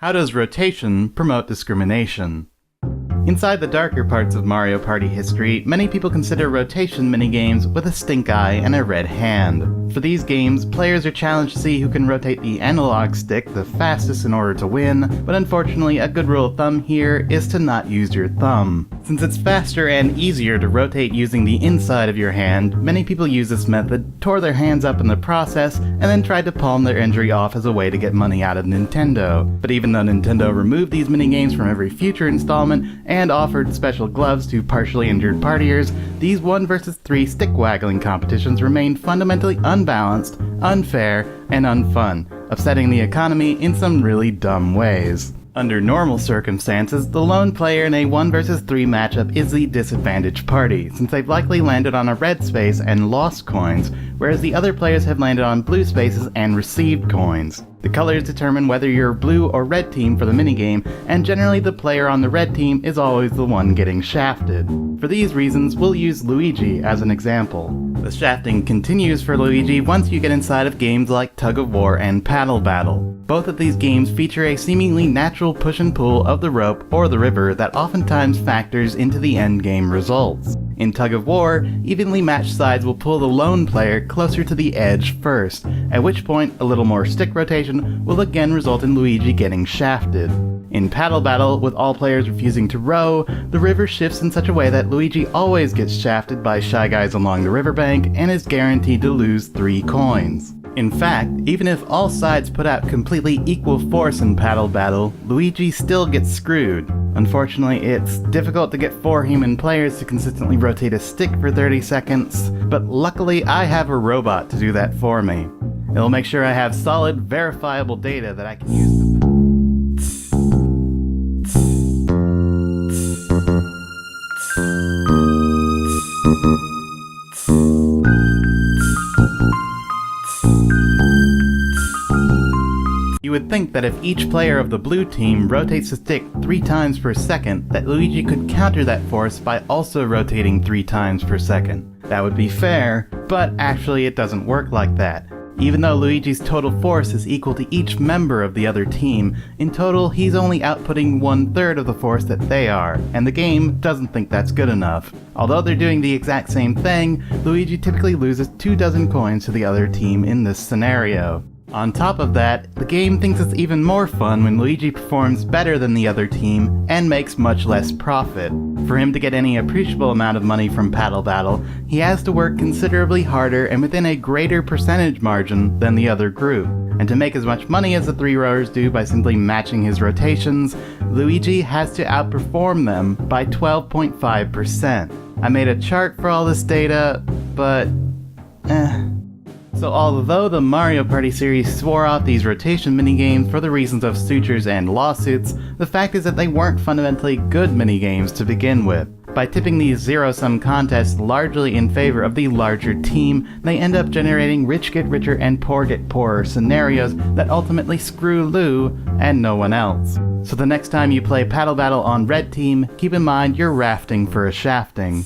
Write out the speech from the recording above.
How does rotation promote discrimination? Inside the darker parts of Mario Party history, many people consider rotation minigames with a stink eye and a red hand. For these games, players are challenged to see who can rotate the analog stick the fastest in order to win, but unfortunately a good rule of thumb here is to not use your thumb. Since it's faster and easier to rotate using the inside of your hand, many people use this method, tore their hands up in the process, and then tried to palm their injury off as a way to get money out of Nintendo. But even though Nintendo removed these minigames from every future installment, and offered special gloves to partially injured partiers, these 1 vs 3 stick-waggling competitions remained fundamentally unbalanced, unfair, and unfun, upsetting the economy in some really dumb ways. Under normal circumstances, the lone player in a 1 vs 3 matchup is the disadvantaged party, since they've likely landed on a red space and lost coins, whereas the other players have landed on blue spaces and received coins. The colors determine whether you're blue or red team for the minigame, and generally the player on the red team is always the one getting shafted. For these reasons, we'll use Luigi as an example. The shafting continues for Luigi once you get inside of games like Tug of War and Paddle Battle. Both of these games feature a seemingly natural push and pull of the rope or the river that oftentimes factors into the endgame results. In Tug of War, evenly matched sides will pull the lone player closer to the edge first, at which point a little more stick rotation will again result in Luigi getting shafted. In Paddle Battle, with all players refusing to row, the river shifts in such a way that Luigi always gets shafted by shy guys along the riverbank and is guaranteed to lose 3 coins. In fact, even if all sides put out completely equal force in Paddle Battle, Luigi still gets screwed. Unfortunately, it's difficult to get 4 human players to consistently rotate a stick for 30 seconds, but luckily I have a robot to do that for me. It'll make sure I have solid, verifiable data that I can use. You would think that if each player of the blue team rotates the stick 3 times per second, that Luigi could counter that force by also rotating 3 times per second. That would be fair, but actually it doesn't work like that. Even though Luigi's total force is equal to each member of the other team, in total he's only outputting 1/3 of the force that they are, and the game doesn't think that's good enough. Although they're doing the exact same thing, Luigi typically loses 24 coins to the other team in this scenario. On top of that, the game thinks it's even more fun when Luigi performs better than the other team and makes much less profit. For him to get any appreciable amount of money from Paddle Battle, he has to work considerably harder and within a greater percentage margin than the other group. And to make as much money as the 3 rowers do by simply matching his rotations, Luigi has to outperform them by 12.5%. I made a chart for all this data, but So although the Mario Party series swore off these rotation minigames for the reasons of sutures and lawsuits, the fact is that they weren't fundamentally good minigames to begin with. By tipping these zero-sum contests largely in favor of the larger team, they end up generating rich get richer and poor get poorer scenarios that ultimately screw Lou and no one else. So the next time you play Paddle Battle on red team, keep in mind you're rafting for a shafting.